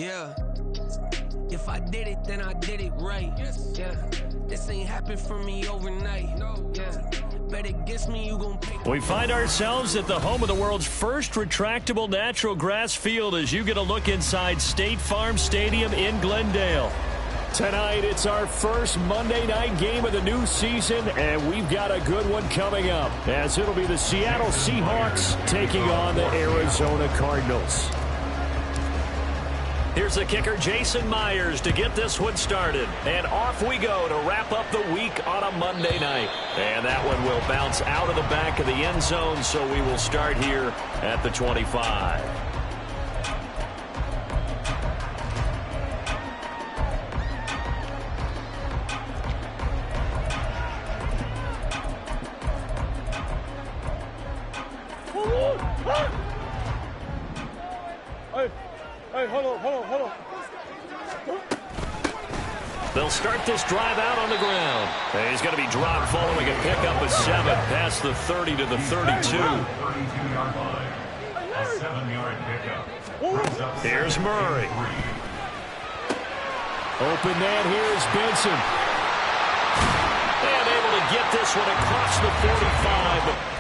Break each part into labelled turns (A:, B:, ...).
A: Yeah. If I did it, then I did it right. Yeah. This ain't happened for me overnight. Yeah. Bet against me, you gon' pay.
B: We find ourselves at the home of the world's first retractable natural grass field as you get a look inside State Farm Stadium in Glendale. Tonight, it's our first Monday night game of the new season, and we've got a good one coming up, as it'll be the Seattle Seahawks taking on the Arizona Cardinals. Here's the kicker, Jason Myers, to get this one started. And off we go to wrap up the week on a Monday night. And that one will bounce out of the back of the end zone, so we will start here at the 25.
C: Hey, hold on.
B: They'll start this drive out on the ground. And he's going to be dropped following a pickup of 7 past the 30 to the 32.
D: 32-yard line. A 7-yard pickup.
B: Here's Murray.
C: Open man here is Benson.
B: And able to get this one across the 45.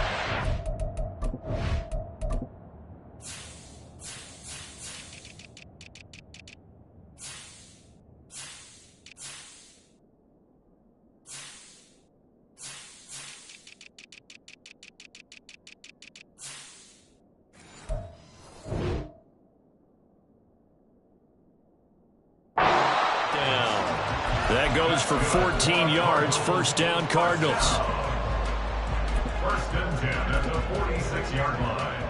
B: Goes for 14 yards, first down Cardinals.
D: First and 10 at the 46-yard line.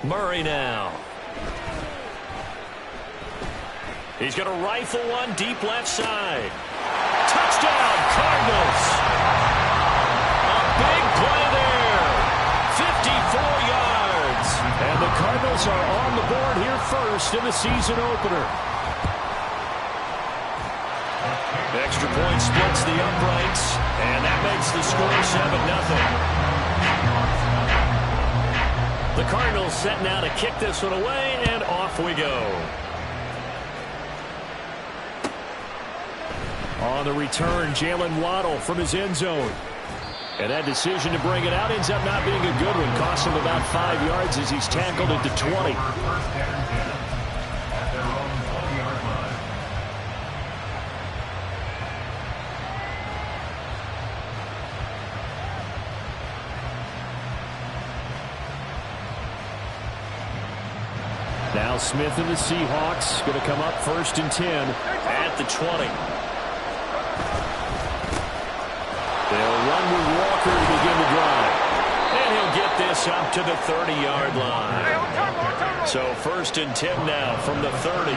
B: Murray now. He's going to rifle one deep left side. Touchdown, Cardinals. A big play there. 54 yards.
C: And the Cardinals are on the board here first in the season opener.
B: Extra point splits the uprights, and that makes the score 7-0. The Cardinals set now to kick this one away, and off we go.
C: On the return, Jalen Waddle from his end zone. And that decision to bring it out ends up not being a good one. Costs him about 5 yards as he's tackled at the 20. Now Smith and the Seahawks going to come up first and 10
B: at the 20.
C: They'll run with Walker to begin the drive.
B: And he'll get this up to the 30-yard line. So first and 10 now from the 30.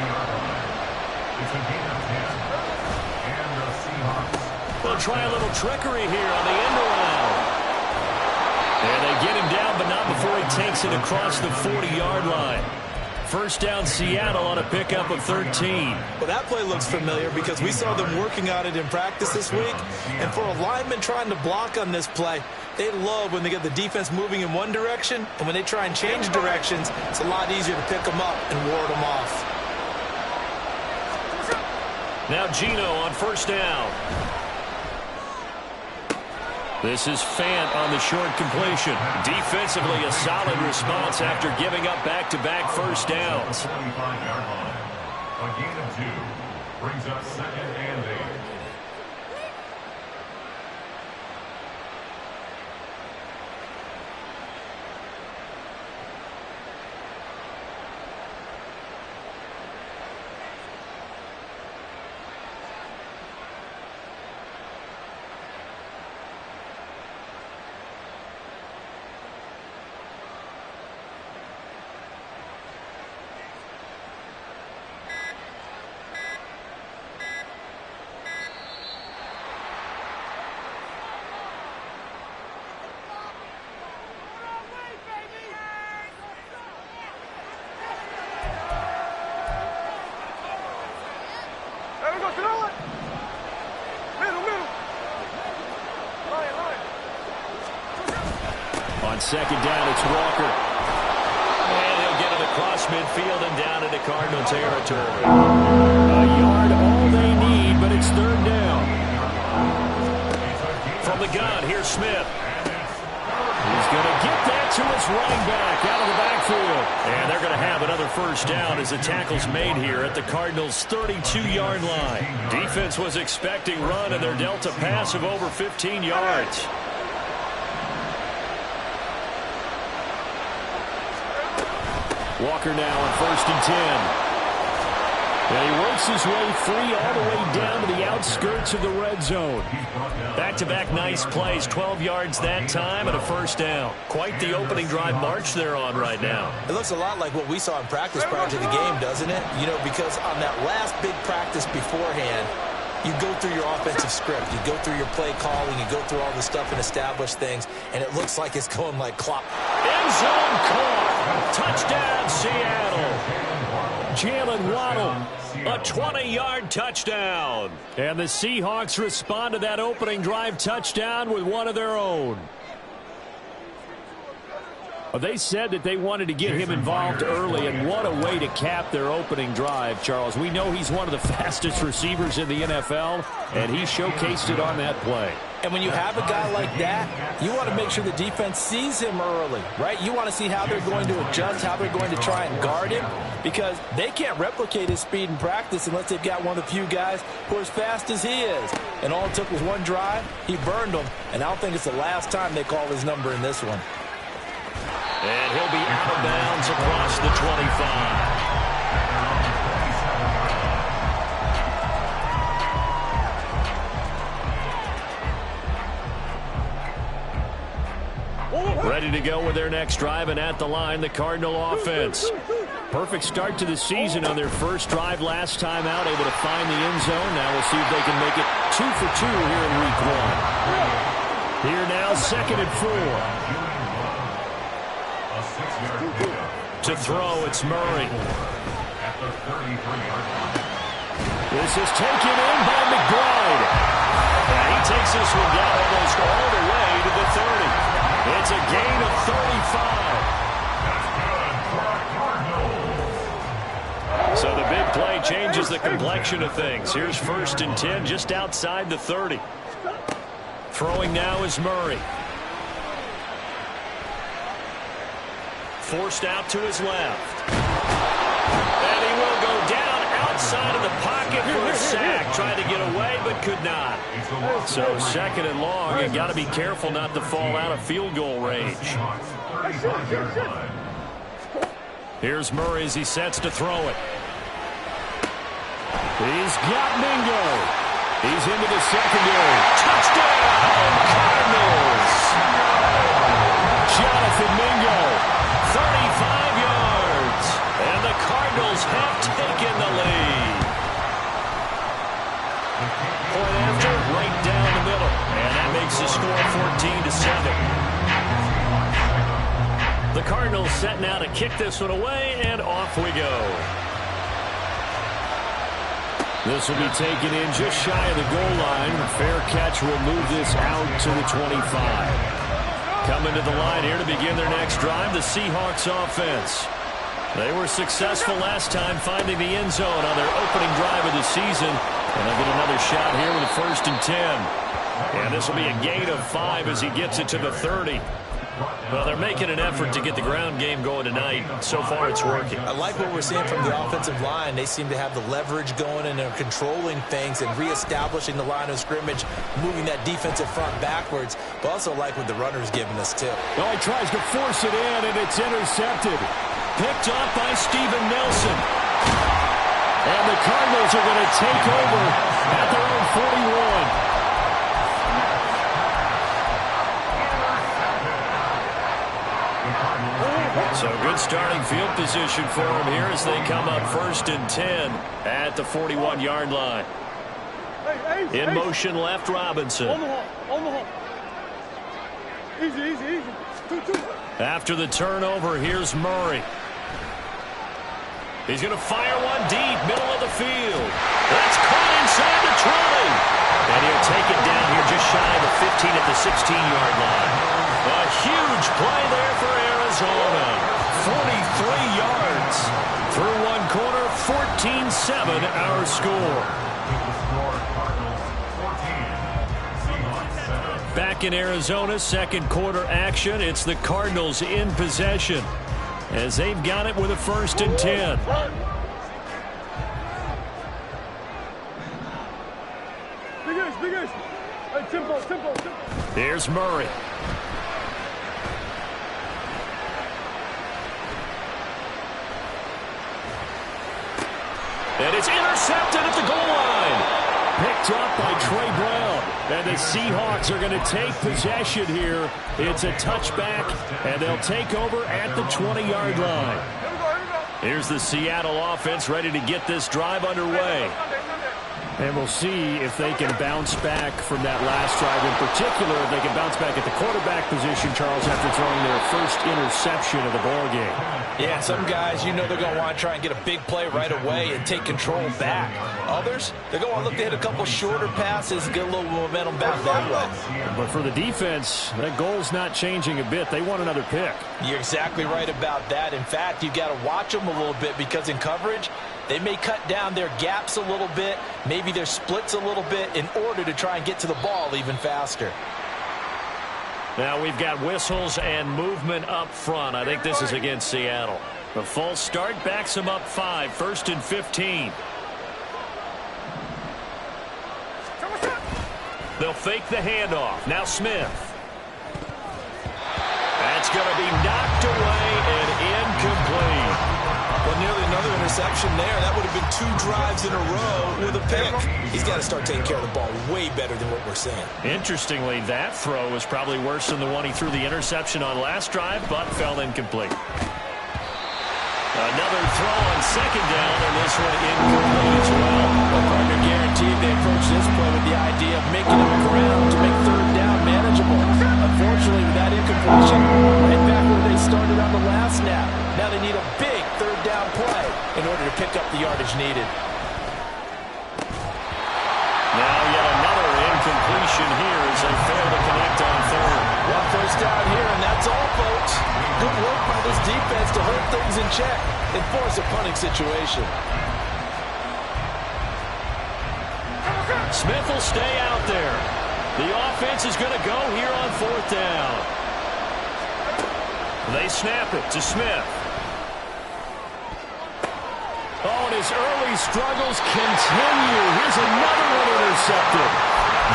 B: They'll try a little trickery here on the end around. And they get him down, but not before he takes it across the 40-yard line. First down Seattle on a pickup of 13.
E: Well, that play looks familiar because we saw them working on it in practice this week. And for a lineman trying to block on this play, they love when they get the defense moving in one direction. And when they try and change directions, it's a lot easier to pick them up and ward them off.
B: Now Geno on first down. This is Fant on the short completion. Defensively, a solid response after giving up back-to-back first downs.
D: 25-yard line. A gain of 2 brings up second and 8.
C: On second down, it's Walker.
B: And he'll get it across midfield and down into Cardinal territory.
C: A yard, all they need, but it's third down.
B: From the gun, here's Smith.
C: He's going to get that to his running back out of the backfield.
B: And they're going to have another first down as the tackle's made here at the Cardinals' 32-yard line. Defense was expecting run, and they're dealt a pass of over 15 yards.
C: Walker now on 1st and 10. And he works his way free all the way down to the outskirts of the red zone.
B: Back-to-back nice plays, 12 yards that time and a first down. Quite the opening drive march they're on right now.
E: It looks a lot like what we saw in practice prior to the game, doesn't it? You know, because on that last big practice beforehand, you go through your offensive script. You go through your play calling. You go through all the stuff and establish things, and it looks like it's going like clock.
B: End zone caught. Touchdown, Seattle.
C: Jalen Waddle.
B: A 20-yard touchdown.
C: And the Seahawks respond to that opening drive touchdown with one of their own. Well, they said that they wanted to get him involved early, and what a way to cap their opening drive, Charles. We know he's one of the fastest receivers in the NFL, and he showcased it on that play.
E: And when you have a guy like that, you want to make sure the defense sees him early, right? You want to see how they're going to adjust, how they're going to try and guard him, because they can't replicate his speed in practice unless they've got one of the few guys who are as fast as he is. And all it took was one drive. He burned them, and I don't think it's the last time they call his number in this one.
B: And he'll be out of bounds across the 25.
C: Ready to go with their next drive, and at the line, the Cardinal offense. Perfect start to the season on their first drive last time out, able to find the end zone. Now we'll see if they can make it 2 for 2 here in week 1. Here now, 2nd and 4.
B: To throw, it's Murray.
C: This is taken in by McBride.
B: And he takes this one down almost all the way to the 30. It's a gain of 35. So the big play changes the complexion of things. Here's 1st and 10 just outside the 30. Throwing now is Murray. Forced out to his left. And he will go down outside of the pocket for a sack. Tried to get away, but could not. So 2nd and long, you got to be careful not to fall out of field goal range. Here's Murray as he sets to throw it.
C: He's got Mingo. He's into the secondary.
B: Touchdown, Cardinals!
C: Jonathan Mingo.
B: 35 yards, and the Cardinals have taken the lead. Point after, right down the middle, and that makes the score 14-7. The Cardinals set now to kick this one away, and off we go.
C: This will be taken in just shy of the goal line. Fair catch will move this out to the 25. Coming to the line here to begin their next drive, the Seahawks offense. They were successful last time finding the end zone on their opening drive of the season. And they'll get another shot here with a 1st and 10. And this will be a gain of 5 as he gets it to the 30. Well, they're making an effort to get the ground game going tonight. So far, it's working.
E: I like what we're seeing from the offensive line. They seem to have the leverage going, and they're controlling things and reestablishing the line of scrimmage, moving that defensive front backwards. But also like what the runner's giving us, too.
C: Well, he tries to force it in, and it's intercepted.
B: Picked off by Steven Nelson.
C: And the Cardinals are going to take over at their own 41.
B: So good starting field position for them here as they come up 1st and 10 at the 41-yard line. In motion left, Robinson.
F: Easy.
B: After the turnover, here's Murray. He's going to fire one deep, middle of the field. That's caught inside the 20. And he'll take it down here just shy of the 15 at the 16-yard line. A huge play Arizona. 43 yards. Through one quarter, 14-7 our score. Back in Arizona, second quarter action. It's the Cardinals in possession as they've got it with a 1st and 10. Here's Murray. And it's intercepted at the goal line. Picked up by Trey Brown. And the Seahawks are going to take possession here. It's a touchback, and they'll take over at the 20-yard line. Here's the Seattle offense ready to get this drive underway. And we'll see if they can bounce back from that last drive. In particular, if they can bounce back at the quarterback position, Charles, after throwing their first interception of the ballgame.
E: Yeah, some guys, you know they're going to want to try and get a big play right away and take control back. Others, they're going to want to look to hit a couple shorter passes and get a little momentum back that way.
B: But for the defense, that goal's not changing a bit. They want another pick.
E: You're exactly right about that. In fact, you've got to watch them a little bit because in coverage, they may cut down their gaps a little bit, maybe their splits a little bit in order to try and get to the ball even faster.
B: Now we've got whistles and movement up front. I think this is against Seattle. The false start backs them up 5, 1st and 15. They'll fake the handoff. Now Smith. That's going to be knocked away and incomplete.
E: Well, nearly another interception there. That would have been 2 drives in a row with a pick. He's got to start taking care of the ball way better than what we're seeing.
B: Interestingly, that throw was probably worse than the one he threw the interception on last drive, but fell incomplete. Another throw on 2nd down, and this one incomplete as well.
E: Well, partner, guaranteed they approach this play with the idea of making him ground to make 3rd down manageable. Unfortunately, with that incompletion, right back where they started on the last snap. Now they need a big 3rd down play in order to pick up the yardage needed.
B: Now yet another incompletion here as they fail to connect on 3rd.
E: 1 first down here, and that's all, folks. Good work by this defense to hold things in check and force a punting situation.
B: Smith will stay out there. The offense is going to go here on 4th down. They snap it to Smith. Oh, and his early struggles continue. Here's another one intercepted.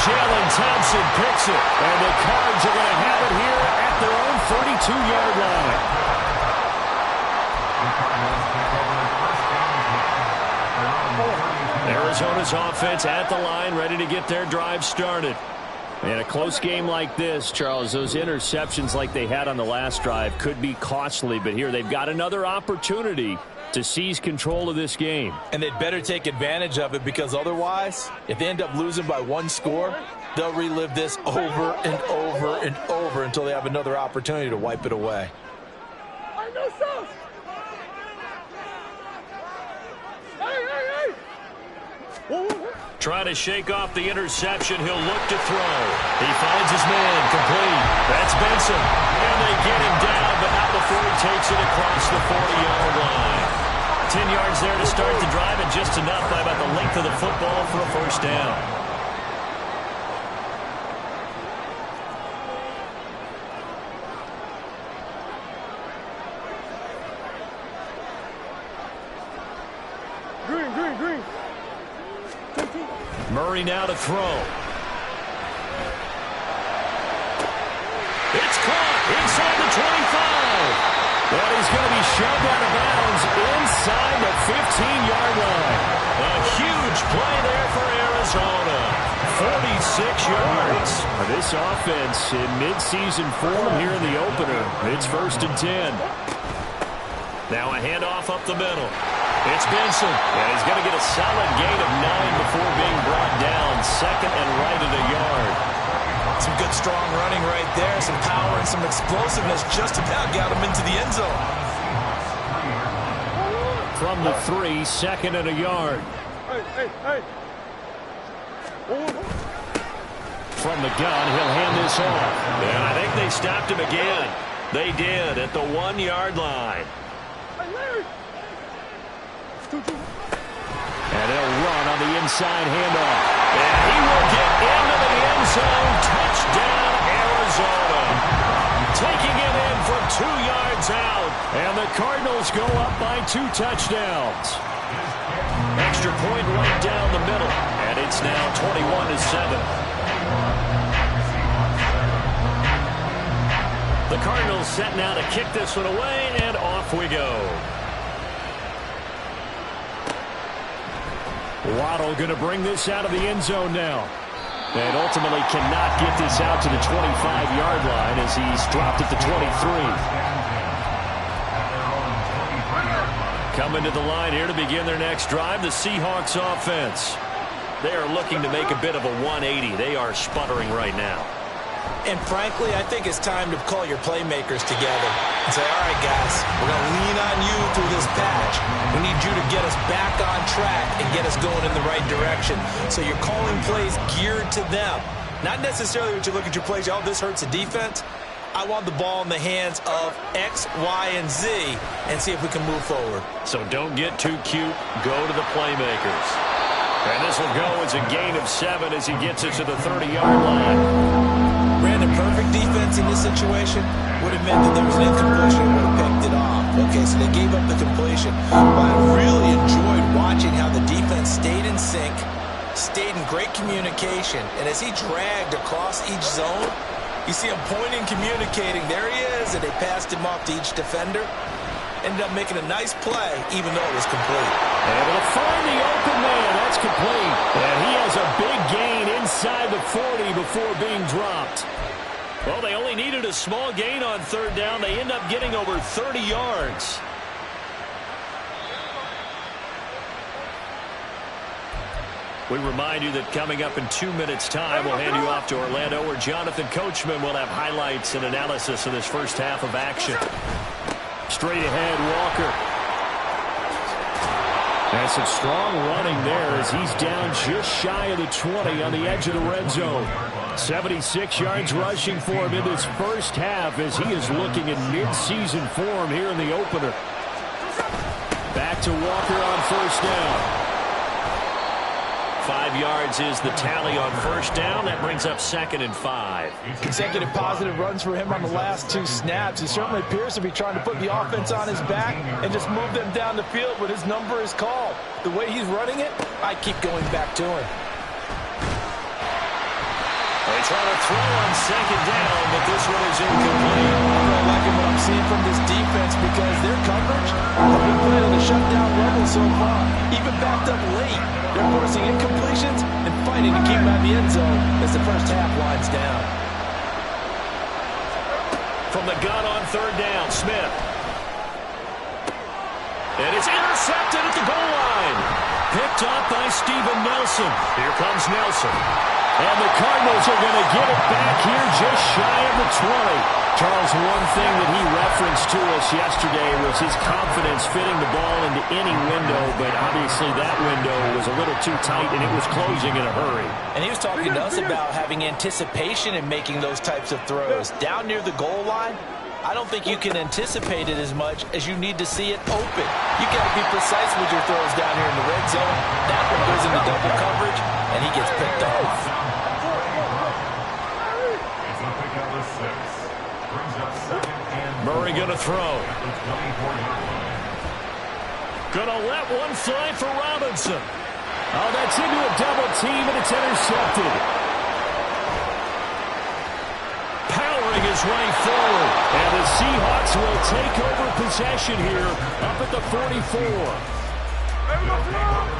B: Jalen Thompson picks it, and the Cards are going to have it here at their own 32-yard line. Arizona's offense at the line, ready to get their drive started. In a close game like this, Charles, those interceptions like they had on the last drive could be costly, but here they've got another opportunity to seize control of this game.
E: And they'd better take advantage of it, because otherwise, if they end up losing by 1 score, they'll relive this over and over and over until they have another opportunity to wipe it away.
B: Trying to shake off the interception. He'll look to throw. He finds his man. Complete. That's Benson. And they get him down, but not before he takes it across the 40-yard line. 10 yards there to start the drive, and just enough by about the length of the football for a 1st down. Murray now to throw. It's caught inside the 25. And he's going to be shoved out of bounds inside the 15-yard line. A huge play there for Arizona. 46 yards. This offense in midseason form here in the opener. It's 1st and 10. Now a handoff up the middle. It's Benson, and he's going to get a solid gain of 9 before being brought down. 2nd and right at a yard.
E: Some good, strong running right there. Some power and some explosiveness just about got him into the end zone.
B: From the 3, 2nd and a yard. From the gun, he'll hand this off. And I think they stopped him again.
C: They did at the 1-yard line. And they'll run on the inside handoff. And he will get into the end zone. Touchdown, Arizona. Taking it in from 2 yards out. And the Cardinals go up by 2 touchdowns. Extra point right down the middle. And it's now 21-7. The Cardinals set now to kick this one away, and off we go. Waddle going to bring this out of the end zone now. And ultimately cannot get this out to the 25-yard line as he's dropped at the 23. Coming to the line here to begin their next drive, the Seahawks offense. They are looking to make a bit of a 180. They are sputtering right now.
E: And frankly, I think it's time to call your playmakers together and say, all right, guys, we're going to lean on you through this patch. We need you to get us back on track and get us going in the right direction. So you're calling plays geared to them. Not necessarily what you look at your plays, oh, this hurts the defense. I want the ball in the hands of X, Y, and Z and see if we can move forward.
C: So don't get too cute. Go to the playmakers. And this will go as a gain of 7 as he gets it to the 30-yard line.
E: Brandon, perfect defense in this situation would have meant that there was an incompletion and would have picked it off. Okay, so they gave up the completion. But I really enjoyed watching how the defense stayed in sync, stayed in great communication, and as he dragged across each zone, you see him pointing, communicating. There he is, and they passed him off to each defender. Ended up making a nice play, even though it was complete.
C: Able to find the open man. That's complete. And he has a big gain inside the 40 before being dropped. Well, they only needed a small gain on 3rd down. They end up getting over 30 yards. We remind you that coming up in 2 minutes' time, we'll hand you off to Orlando, where Jonathan Coachman will have highlights and analysis of this first half of action. Straight ahead, Walker. And some strong running there as he's down just shy of the 20 on the edge of the red zone. 76 yards rushing for him in this first half as he is looking in mid-season form here in the opener. Back to Walker on 1st down. 5 yards is the tally on 1st down. That brings up 2nd and 5.
E: Consecutive positive runs for him on the last 2 snaps. He certainly appears to be trying to put the offense on his back and just move them down the field when his number is called. The way he's running it, I keep going back to him.
C: They try to throw on 2nd down, but this one is incomplete.
E: I'm really liking what I'm seeing from this defense because their coverage has been playing at a shutdown level so far. Even backed up late, they're forcing incompletions and fighting to keep them out of the end zone as the first half winds down.
C: From the gun on 3rd down, Smith. And it's intercepted at the goal line. Picked up by Steven Nelson. Here comes Nelson. And the Cardinals are going to get it back here just shy of the 20. Charles, one thing that he referenced to us yesterday was his confidence fitting the ball into any window, but obviously that window was a little too tight and it was closing in a hurry.
E: And he was talking to us about having anticipation in making those types of throws. Down near the goal line, I don't think you can anticipate it as much as you need to see it open. You got to be precise with your throws down here in the red zone. That one goes into double coverage, and he gets picked off.
C: Murray going to throw. Going to let one fly for Robinson. Oh, that's into a double team, and it's intercepted. Powering his way forward. And the Seahawks will take over possession here up at the 44.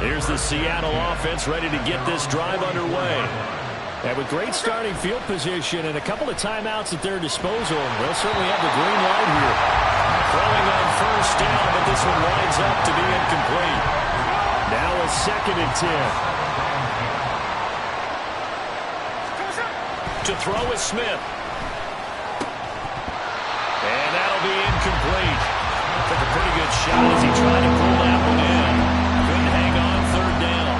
C: Here's the Seattle offense ready to get this drive underway. And with great starting field position and a couple of timeouts at their disposal, they'll certainly have the green light here. Throwing on 1st down, but this one winds up to be incomplete. Now a 2nd and 10. To throw is Smith. And that'll be incomplete. Took a pretty good shot as he tried to pull that one in. Couldn't hang on 3rd down.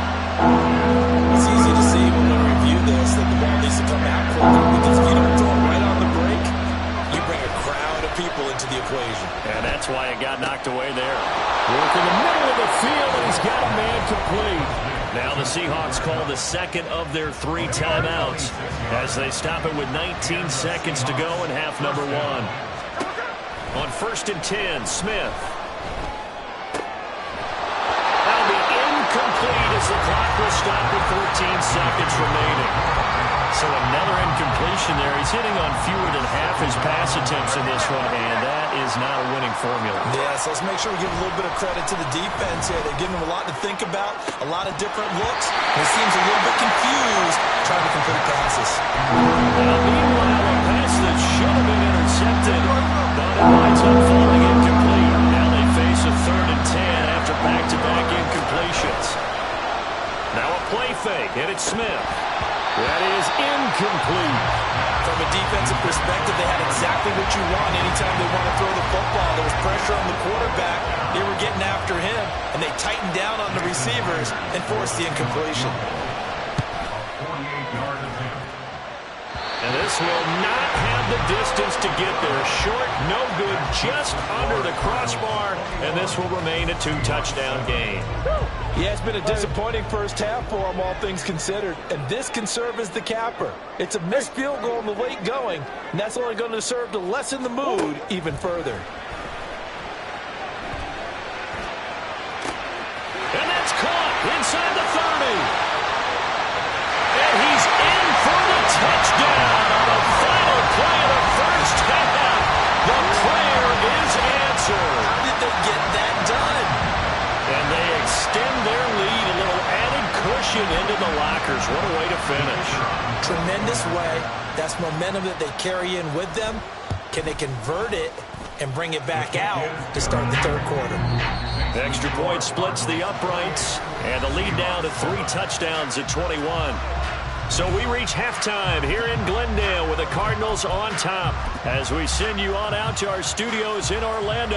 E: It's easy to see when we review this that the ball needs to come out quicker because if you don't throw it right on the break, you bring a crowd of people into the equation.
B: And that's why it got knocked away there. Working the middle of the field, and he's got a man complete. Now the Seahawks call the second of their 3 timeouts as they stop it with 19 seconds to go in half number 1. On 1st and 10, Smith. That'll be incomplete as the clock will stop with 14 seconds remaining. So another incompletion there. He's hitting on fewer than half his pass attempts in this one, and that is not a winning formula.
E: Yes, let's make sure we give a little bit of credit to the defense here. They're giving him a lot to think about, a lot of different looks. He seems a little bit confused trying to complete passes.
B: Now, meanwhile, a pass that should have been intercepted, but it winds up falling incomplete. Now they face a 3rd and 10 after back-to-back incompletions. Now a play fake, and it's Smith. That is incomplete.
E: From a defensive perspective, they had exactly what you want anytime they want to throw the football. There was pressure on the quarterback. They were getting after him, and they tightened down on the receivers and forced the incompletion.
D: 48-yard attempt.
B: And this will not have the distance to get there. Short, no good, just under the crossbar, and this will remain a 2-touchdown game.
E: Yeah, it's been a disappointing first half for them, all things considered. And this can serve as the capper. It's a missed field goal in the late going, and that's only going to serve to lessen the mood even further.
B: And that's caught inside the 30. And he's in for the touchdown on the final play of the first half. The prayer is answered.
E: How did they get that done?
B: And they extend their lead, a little added cushion into the lockers. What a way to finish.
E: Tremendous way. That's momentum that they carry in with them. Can they convert it and bring it back out to start the 3rd quarter?
B: The extra point splits the uprights, and the lead down to 3 touchdowns at 21. So we reach halftime here in Glendale with the Cardinals on top as we send you on out to our studios in Orlando.